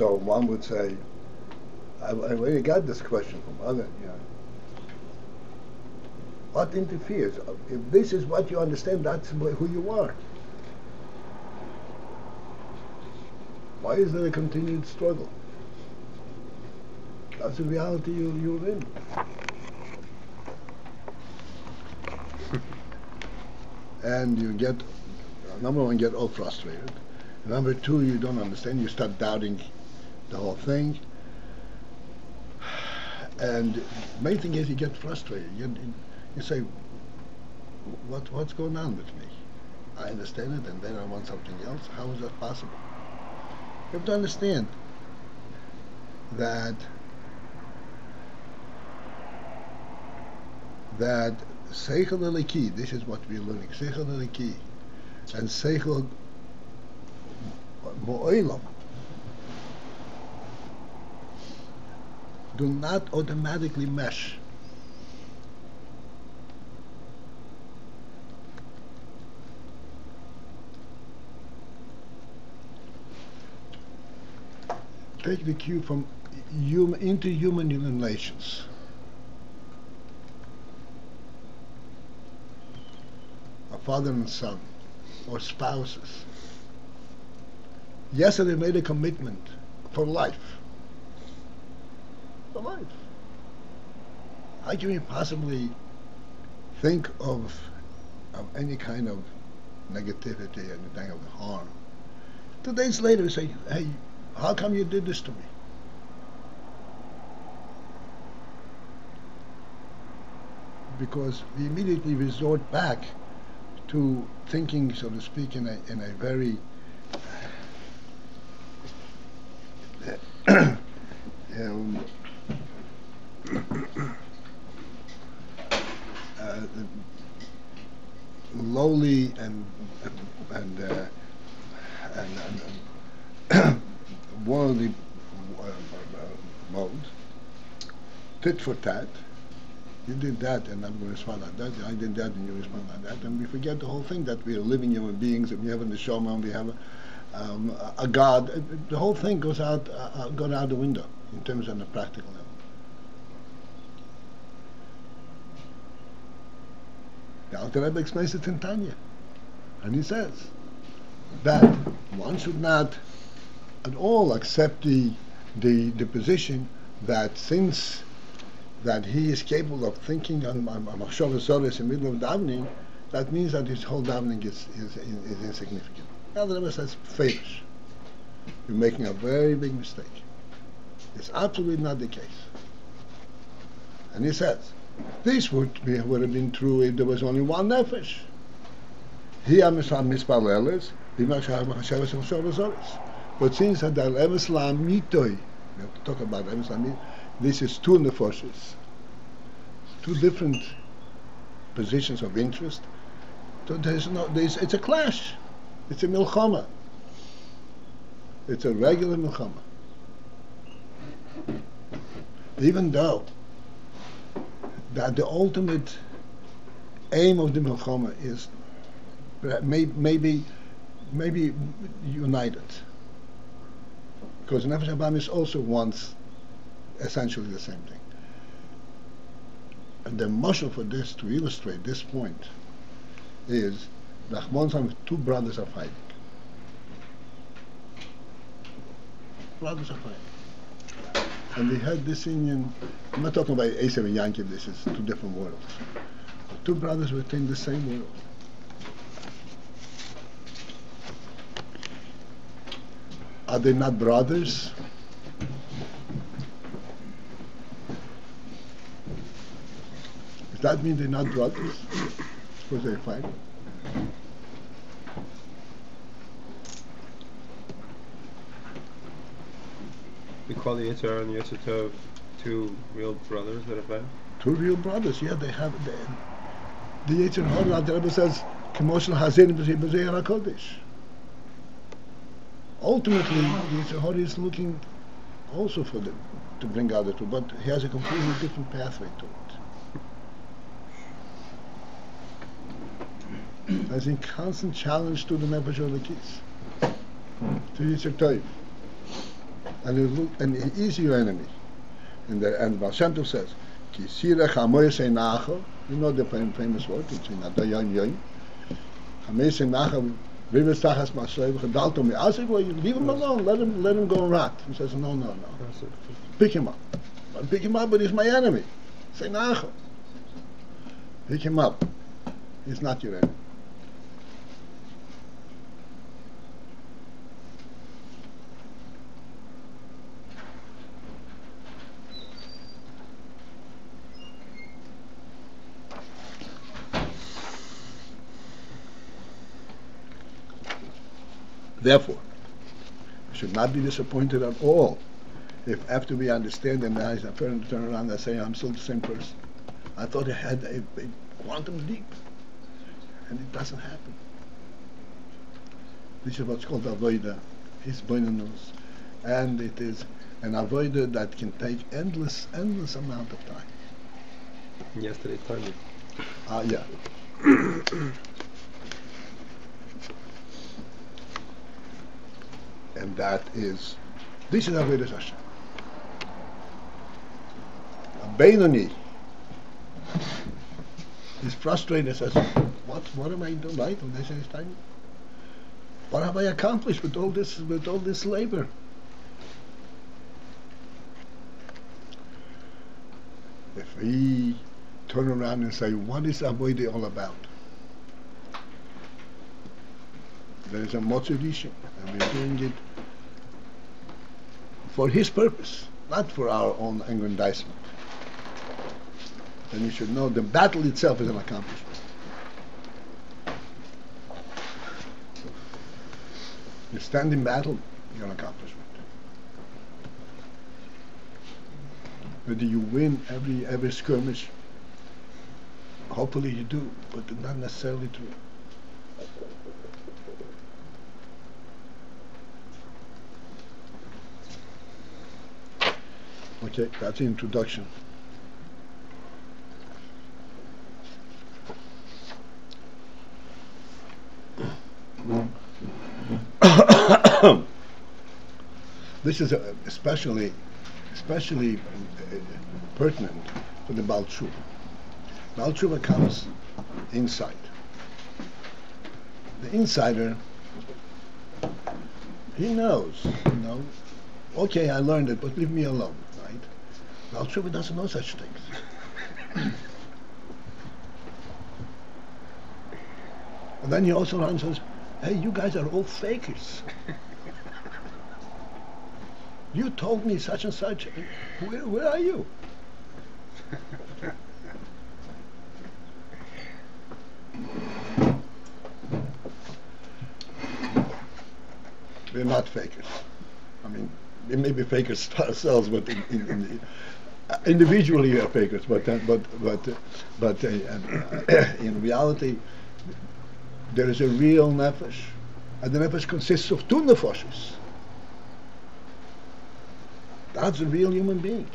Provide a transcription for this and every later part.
So one would say, I already got this question from other, what interferes? If this is what you understand, that's who you are. Why is there a continued struggle? That's the reality you're in. And you get, number one, get all frustrated. Number two, you don't understand. You start doubting the whole thing. And the main thing is you get frustrated. You say, what's going on with me? I understand it, and then I want something else. How is that possible? You have to understand that sechel eliki, this is what we're learning, sechel eliki, and sechel mo'olam do not automatically mesh. Take the cue from interhuman relations. A father and son, or spouses. Yesterday made a commitment for life. For life. How can you possibly think of any kind of negativity, anything of harm? 2 days later, you say, hey, how come you did this to me? Because we immediately resort back to thinking, so to speak, in a very lowly and worldly mode, tit for tat. You did that, and I'm going to respond like that. I did that, and you respond like that. And we forget the whole thing that we are living human beings, and we have a neshama, and we have a God. The whole thing goes out the window in terms of the practical level. The Alter Rebbe explains it in Tanya, and he says that one should not at all accept the position that since that he is capable of thinking on machshava zoros in the middle of davening, that means that his whole davening is insignificant. The Alter Rebbe says, "Feish, you're making a very big mistake. It's absolutely not the case." And he says, this would have been true if there was only one nefesh. But since Adar emes la'amitoi, we have to talk about emes la'amitoi, this is two nefoshes, two different positions of interest. So it's a clash. It's a milchama. It's a regular milchama. Even though that the ultimate aim of the milchama is maybe united, because Nefesh Habahamis also wants essentially the same thing. And the mashal for this, to illustrate this point, is that two brothers are fighting. Brothers are fighting. And they had this Indian, I'm not talking about Esav and Yankov, this is two different worlds. But two brothers within the same world. Are they not brothers? Does that mean they're not brothers? Because they fight. We call the Yitzhar and the Yetzer Tov two real brothers that are fighting? Two real brothers, yeah, they have. The Yetzer Hara, the Rebbe says, Kemoshel Hazin B'Zeh HaKodesh. Ultimately, the Yetzer Hara is looking also for them to bring out the two, but he has a completely different pathway to it. As in constant challenge to the Nefesh Elokis, to Yetzer Tov. and he is your enemy. And Baal Shem Tov says, Ki sirach hamoyes einachel, you know the famous word, it's in Adar Yoin, hamoyes einachel, Vives tachas masrei v'chadalto me. I said, well, you leave him alone, let him go and rot. He says, no. Pick him up. I'll pick him up, but he's my enemy. Say nachel. Pick him up. He's not your enemy. Therefore, we should not be disappointed at all if after we understand them, I turn around and say, I'm still the same person. I thought I had a quantum leap, and it doesn't happen. This is what's called avodah, his bonus, and it is an avodah that can take endless amount of time. Yesterday's time. Yeah. And that is, this is avodas Hashem. A Beinoni is frustrated, says, what am I doing right on this time? What have I accomplished with all this labor? If we turn around and say, what is avodah all about? There is a motivation, and we're doing it for his purpose, not for our own aggrandizement. Then you should know the battle itself is an accomplishment. You stand in battle, you're an accomplishment. Whether you win every skirmish, hopefully you do, but it's not necessarily true. Okay, that's the introduction. This is especially pertinent for the baal tshuvah. Baal tshuvah comes inside. The insider, he knows, okay, I learned it, but leave me alone, right? Baal tshuvah doesn't know such things. And then he also runs and says, hey, you guys are all fakers. You told me such and such. Where are you? We're not fakers. I mean, we may be fakers ourselves, but individually we are fakers. But in reality, there is a real nefesh, and the nefesh consists of two nefoshes. That's a real human being.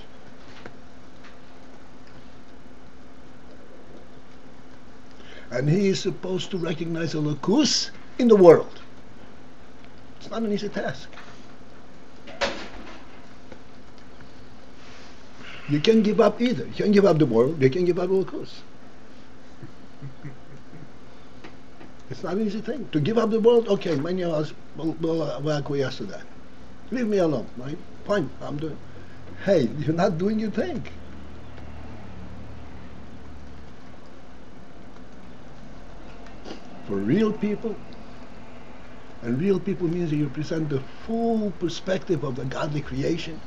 And he is supposed to recognize a lakus in the world. It's not an easy task. You can't give up either. You can't give up the world, you can't give up the lakus. It's not an easy thing. To give up the world, okay, many of us will acquiesce to that. Leave me alone, right? Fine, I'm doing. Hey, you're not doing your thing. For real people, and real people means that you present the full perspective of the godly creation,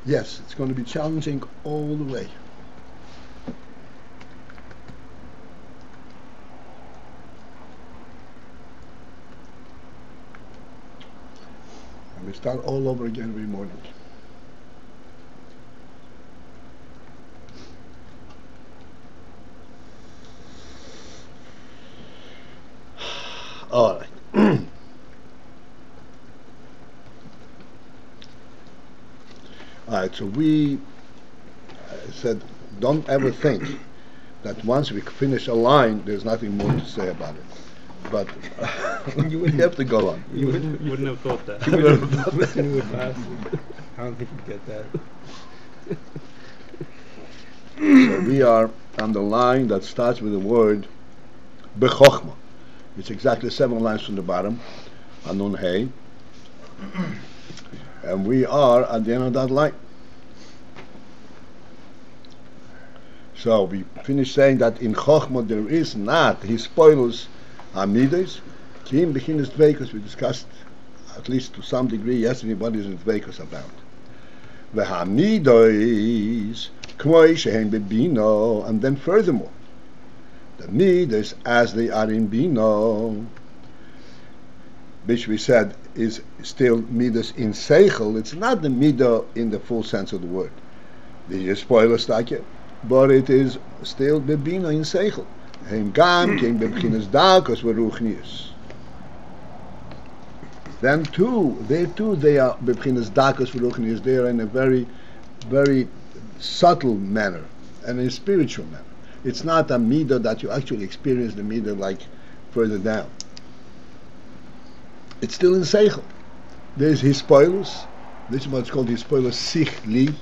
yes, it's going to be challenging all the way. And we start all over again every morning. All right. All right, so we said, don't ever think that once we finish a line, there's nothing more to say about it. But you would have to go on. You wouldn't have thought that. You would have thought that. How don't think you get that. So we are on the line that starts with the word bechochmah. It's exactly 7 lines from the bottom, Anun Hey. And we are at the end of that line. So we finished saying that in Chochmah there is not his spoilers amidas. Kim beginnes dvekus, we discussed at least to some degree yesterday what is dvekus about. The hamidas k'moi shehem bebino, and then furthermore, the midas as they are in bino, which we said is still midas in sechel. It's not the midah in the full sense of the word. The spoiler stakje. But it is still bebina in sechel. Hem gam king bebchinas dakos veruchnius. Then they are bebchinas dakos veruchnius. They are in a very, very subtle manner and in a spiritual manner. It's not a midah that you actually experience the midah like further down. It's still in sechel. There's his spoilers. This is what's called his spoilers sichli.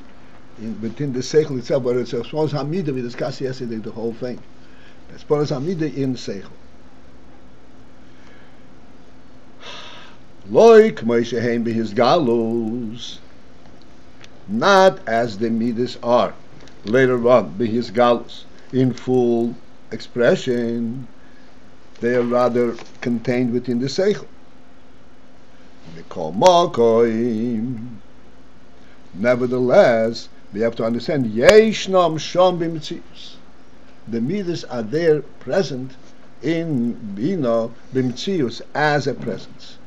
Within the sechel itself, but it's as far as Hamidah, we discussed yesterday the whole thing. As far as Hamidah in sechel. Loik Moshehem his galus, not as the midas are later on, be his galus in full expression. They are rather contained within the sechel. We call makoim. Nevertheless, we have to understand Yeshnam Sham b'Mitzius. The midas are there present in Bina b'Mitzius as a presence.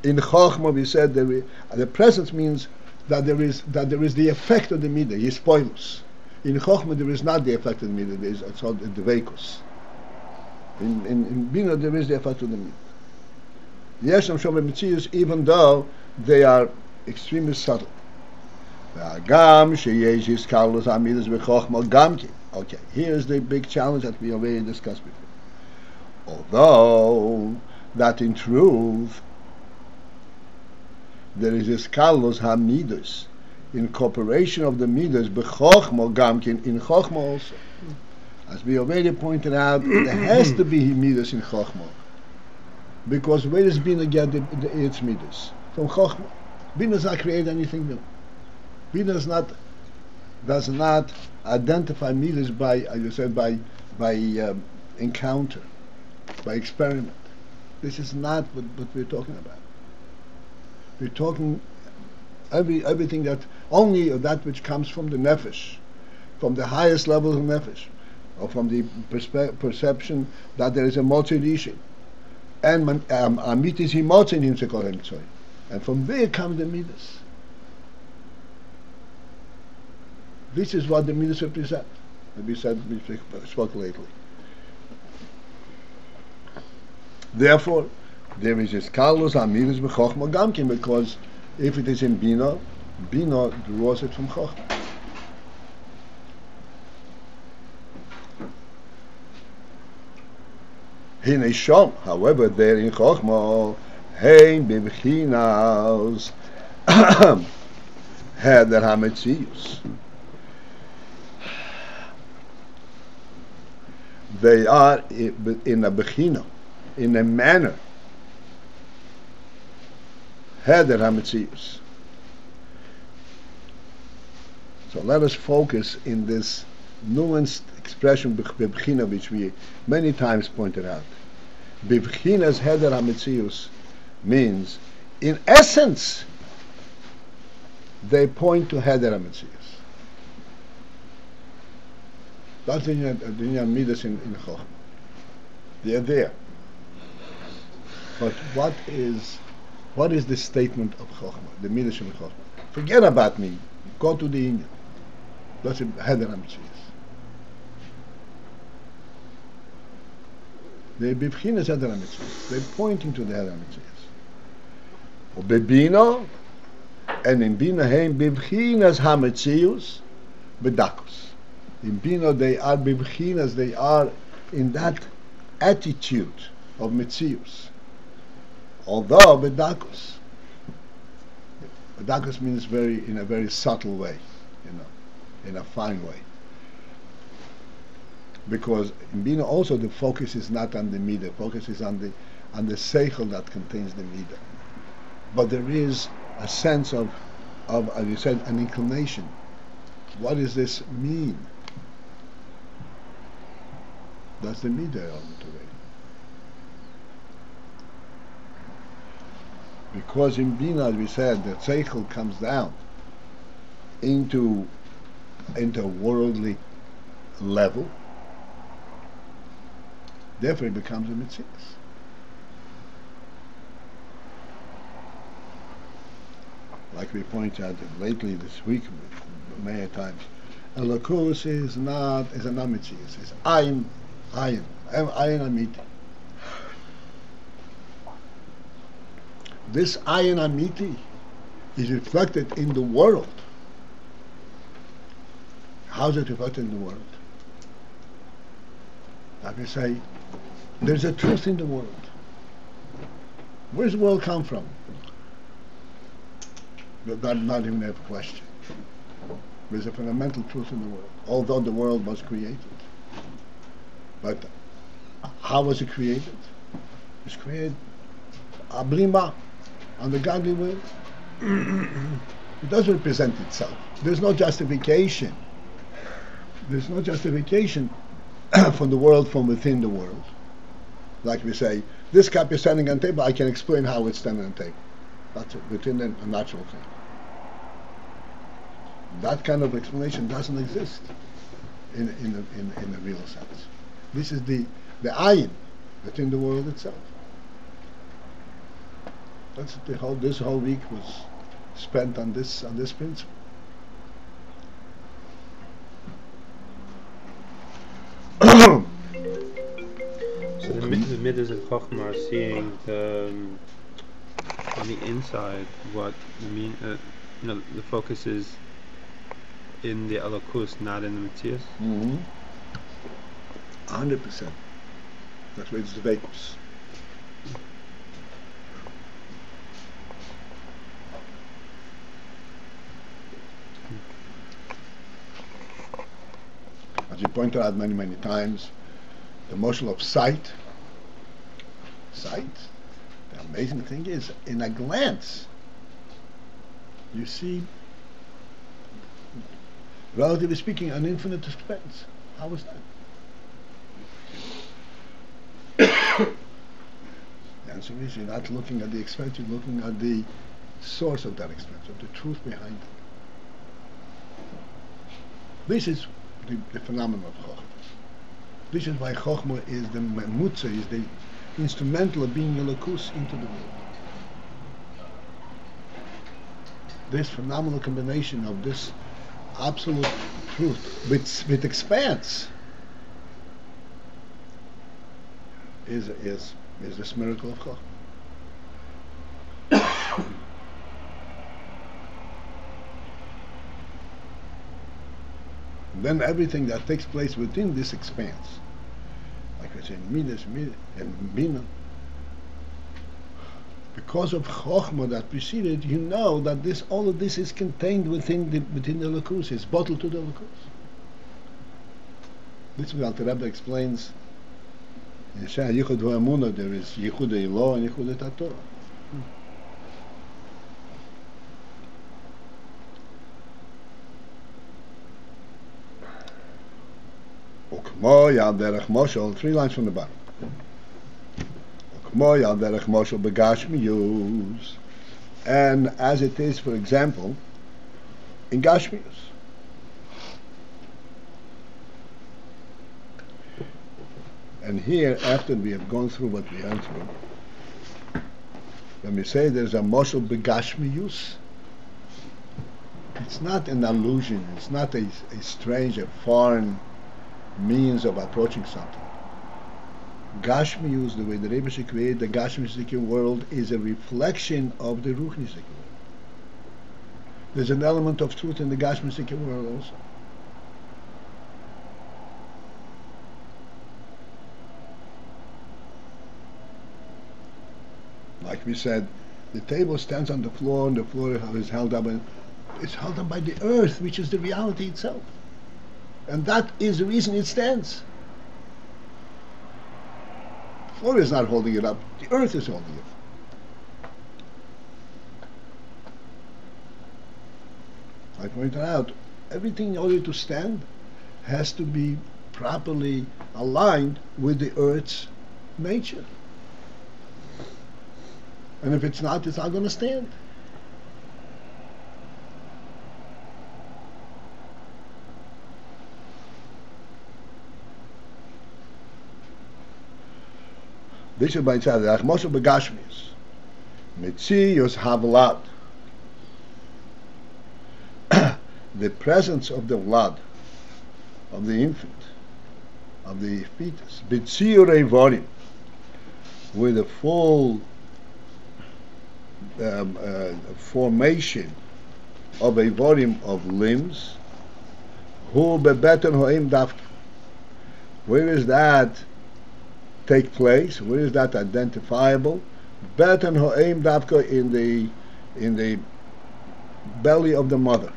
In Chochmah we said that the presence means that there is the effect of the midah, his spoilers. In Chochmah there is not the effect of the midah, it's called the vekus. In Bina there is the effect of the midah. Yeshnam Sham b'Mitzius, even though they are extremely subtle. Okay, here's the big challenge that we already discussed before. Although that in truth there is this kalos hamidas, incorporation of the midas bechochmah gamkin in chochmah also. As we already pointed out, there has to be midas in chochmah, because where does Bina get its midas? From chochmah. Bina does not create anything new. Bina does not identify midas by, as you said, by encounter, by experiment. This is not what we're talking about. We're talking everything that only that which comes from the nefesh, from the highest levels of nefesh, or from the perception that there is a motzei and amit is himotzei in sekolem tzoy. And from there comes the midas. This is what the midas represent. We spoke lately. Therefore, there is this kalos amidas bechochmah gamkin, because if it is in Bina, Bina draws it from chochmah. Hine shom, however, there in chochmah, Hein b'bchinas Adar hametzius. They are in a bechina, in a manner. Adar hametzius. So let us focus in this nuanced expression b'bchina, which we many times pointed out. B'bchinas Adar hametzius means, in essence, they point to Adar hametzius. That's the midas in Chochmah. They are there. But what is the statement of Chochmah? The midas in Chochmah. Forget about me. Go to the Indian. That's Adar hametzius. They're b'bchinas Adar hametzius. They're pointing to the Adar hametzius. Bebina, and in Bina heim b'bchinas hametzius bedakos. In Bina they are b'bchinas, they are in that attitude of metzius. Although bedakos, Darkness means in a very subtle way, in a fine way. Because in Bina also the focus is not on the midah, focus is on the sechel that contains the midah. But there is a sense of, as you said, an inclination. What does this mean? That's the midah element of it. Because in Bina, as we said, the sechel comes down into a worldly level. Therefore, it becomes a mitzvah. Like we pointed out lately this week, many times, Elokus is a non-mitzvah. It's Ayin Amiti. This Ayin Amiti is reflected in the world. How is it reflected in the world? Like we say, there's a truth in the world. Where does the world come from? Not even a question. There's a fundamental truth in the world, although the world was created. But how was it created? It was created ablima, on the godly way. It doesn't represent itself. There's no justification. There's no justification from the world from within the world. Like we say, this cup is standing on the table, I can explain how it's standing on the table. That's it, within a natural thing. That kind of explanation doesn't exist in a real sense. This is the Ayin within the world itself. That's this whole week was spent on this principle. So the midas and chochmah are seeing on the inside what the focus is in the alakus, not in the Matthias. 100%. That's why it's the vapors. As you pointed out many, many times, the motion of sight. The amazing thing is, in a glance, you see, relatively speaking, an infinite expanse. How is that? The answer is, you're not looking at the expanse, you're looking at the source of that expanse, of the truth behind it. This is the phenomenon of Chochmah. This is why Chochmah is the memutza, is the instrumental of being Elokus into the world. This phenomenal combination of this absolute truth with expanse is this miracle of Chochmah. Then everything that takes place within this expanse, like I said, midas and bina, because of chochmah that preceded, you know that all of this is contained within the lakus. It's bottled to the lakus. This is what the Rebbe explains. In Shah Yichud V'Amunah there is Yichud Elo and Yichud Torah. Three lines from the bottom. And as it is, for example, in Gashmius. And here, after we have gone through what we went through, when we say there's a moshel begashmius, it's not an allusion, it's not a strange, a foreign means of approaching something. Gashmius, the way the Rebbe created the Gashmius world, is a reflection of the Ruchnis world. There's an element of truth in the Gashmius world also. Like we said, the table stands on the floor, and the floor is held up, and it's held up by the earth, which is the reality itself. And that is the reason it stands. The floor is not holding it up, the earth is holding it. I pointed out, everything in order to stand has to be properly aligned with the earth's nature. And if it's not going to stand. This is by itself. The Achmos begashmius. Mitzius havlad. The presence of the blood of the infant, of the fetus, B'tziur Eivorim, with a full formation of Eivorim, of limbs, Hu bebeten ho'im dafka. Where does that take place? Where is that identifiable? Beten ho'im dafka, in the belly of the mother.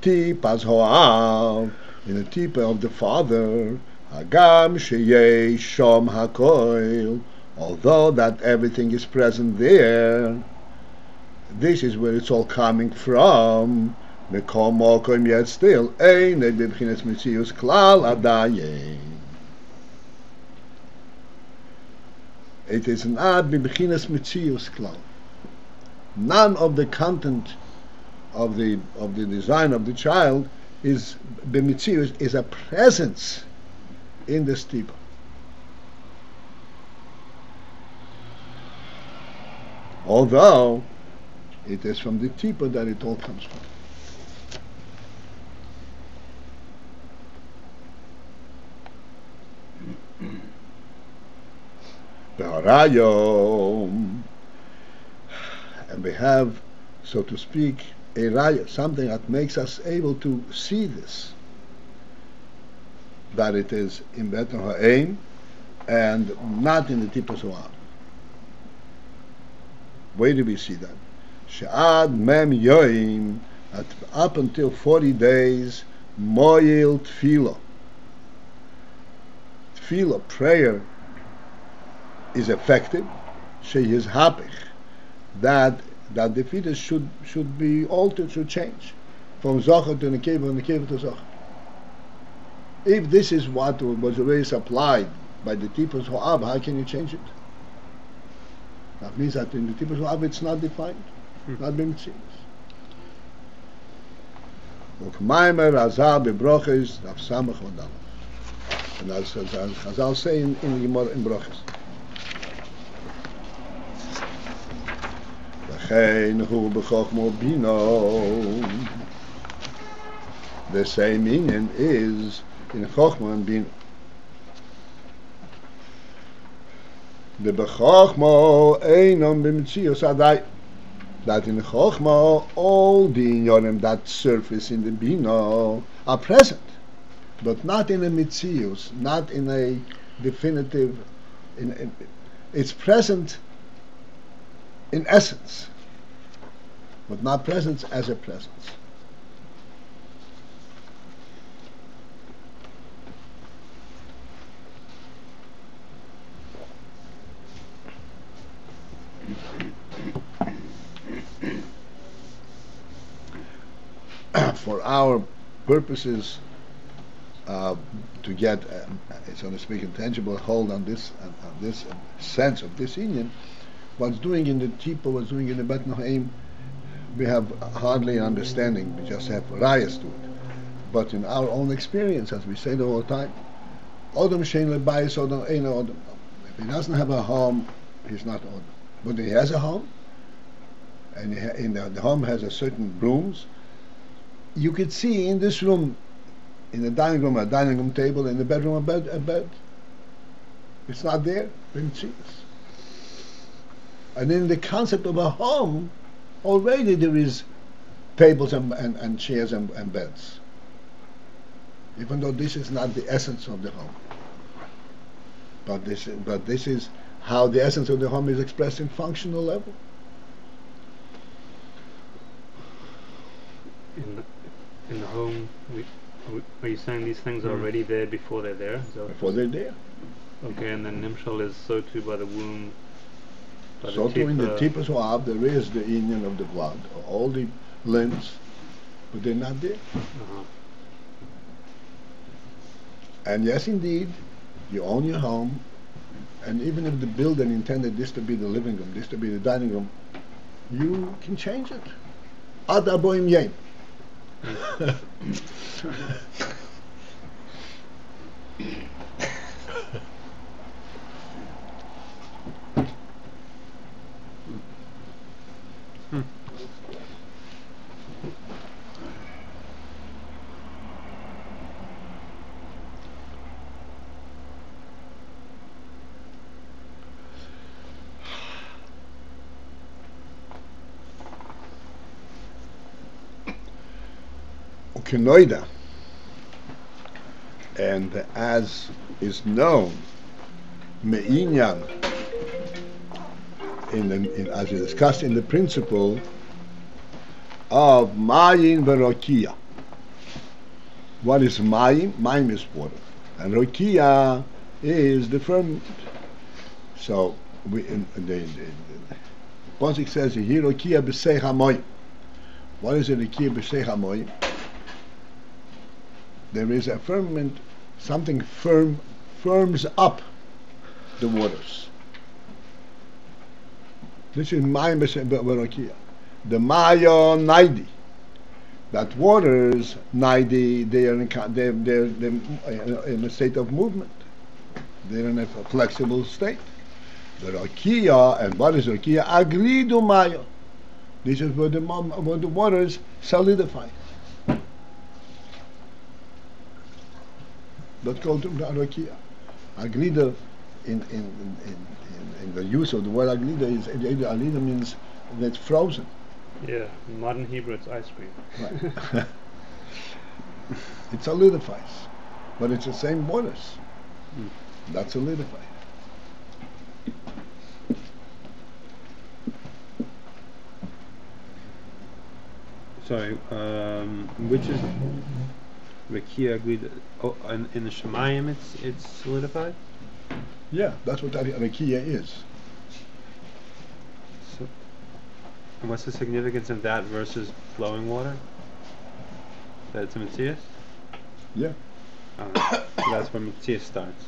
Tipas ho'av, in the tipa of the father, hagam sheyei shom hakoil, although that everything is present there, this is where it's all coming from. Mekom mokom, yet still, ein b'bchinas mitzius klal adayin. It is not b'bchinas mitzius klal. None of the content of the design of the child is b'mitzius, is a presence in the stipa. Although it is from the tipa that it all comes from. And we have, so to speak, a raya, something that makes us able to see this, that it is in Beten Ha'im and not in the Tipas Ho'am. Where do we see that? She'ad mem yoim, up until 40 days, moyil tefillah. Tefillah, prayer, is effective. She is hapich, that the fetus should be altered, should change from Zocher to Nekeva, and Nekeva to Zocher. If this is what was already supplied by the Tipas Ho'ab, how can you change it? That means that in the Tipas Ho'ab it's not defined, not being seen. Ukmaimer Azal bebroches Rav Samach Odal. And as Chazal say in Gemara in Broches. The same meaning is in Chochmah and Bina. The bechochmah einon b'mitzius adai. That in Chochmah all the inyonim that surface in the Bina are present, but not in a mitzius, not in a definitive. It's present in essence, but not presence as a presence. For our purposes, to get, so to speak, a tangible hold on this sense of this union, what's doing in the Tipa, what's doing in the Beten Ha'im, we have hardly an understanding. We just have rayas to it. But in our own experience, as we say it all the time, Odom shein lebayis Odom ein Odom. If he doesn't have a home, he's not Odom. But he has a home, and the home has a certain rooms. You could see in this room, in the dining room, a dining room table, in the bedroom, a bed. It's not there, we can see this. And in the concept of a home, already there is tables and chairs and beds. Even though this is not the essence of the home. But this is how the essence of the home is expressed in functional level. In the home, are you saying these things are already there before they're there? Before they're there. Okay, and then Nimshal is so too by the womb. By So too in the tip, tipas wa'ab, there is the union of the blood, all the limbs, but they're not there. And yes, indeed, you own your home, and even if the builder intended this to be the living room, this to be the dining room, you can change it. Adar boim yem. Kenoida, and as is known, meinyan, as we discussed in the principle of Mayin v'Rokia. What is Mayim? Mayim is water, and Rokia is the firmament. So the Pasuk says here, Rokia b'sei hamoyim. What is a Rokia b'sei hamoyim? There is a firmament, something firms up the waters. This is Mayim v'Rokia. The Mayo Naidi, that waters Naidi, they are in a state of movement. They're in a flexible state. The Rokia, and what is Rokia? Agridu Mayo. This is where the waters solidify. That's called Rokia. Agrida, in the use of the word Agrida, Agrida means that it's frozen. Yeah, in modern Hebrew it's ice cream. Right. It solidifies, but it's the same waters that solidify. Sorry, which is Rekia Agreed? Oh, in the Shemayim it's solidified? Yeah, that's what Rekia is. So, and what's the significance of that versus flowing water? That it's a Metzias? Yeah. So that's where Metzias starts.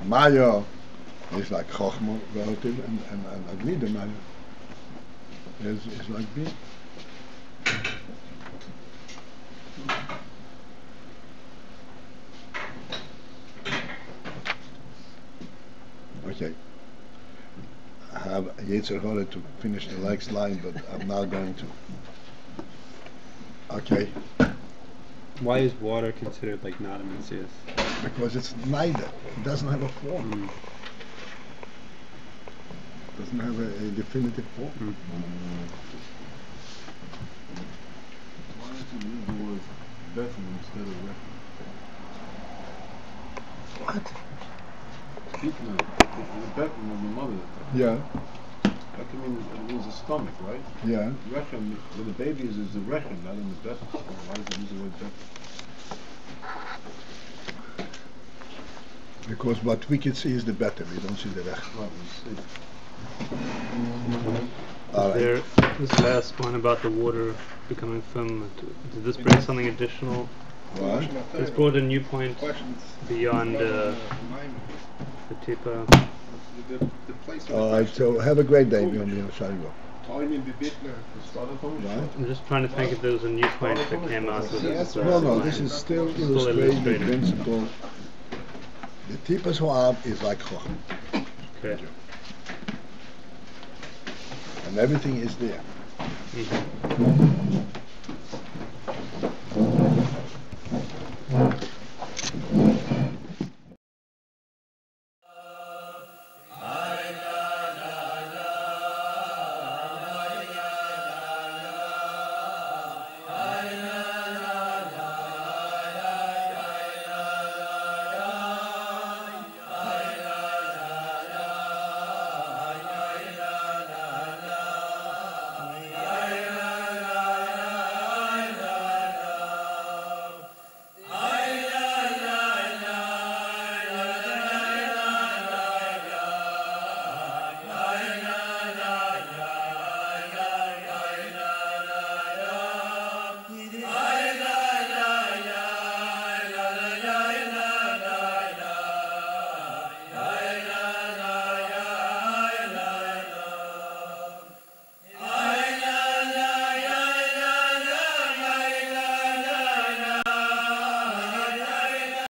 Maya is like chochmah relative, and Agrida Maya is like being. Okay. I have a Yetzer Hara to finish the next line, but I'm not going to. Okay. Why is water considered like not a Metzias? Because it's neither. It doesn't have a form. It doesn't have a definitive form. Why did you use the word Bethlehem instead of Bethlehem? What? The Bethlehem of the mother. Yeah. That means the stomach, right? Yeah. Rechem, where the baby is the rechem, not in the Bethlehem. Why does it use the word Bethlehem? Because what we can see is the better, we don't see the rechem. Right, we see. There, this last one about the water becoming firm, did this bring something additional? What? This brought a new point beyond the tipa. Alright, so have a great day. Right? I'm just trying to think if there was a new point that came out with this. No, this is still illustrating the principle. The tipas ho'ab is like chochmah. Okay. And everything is there.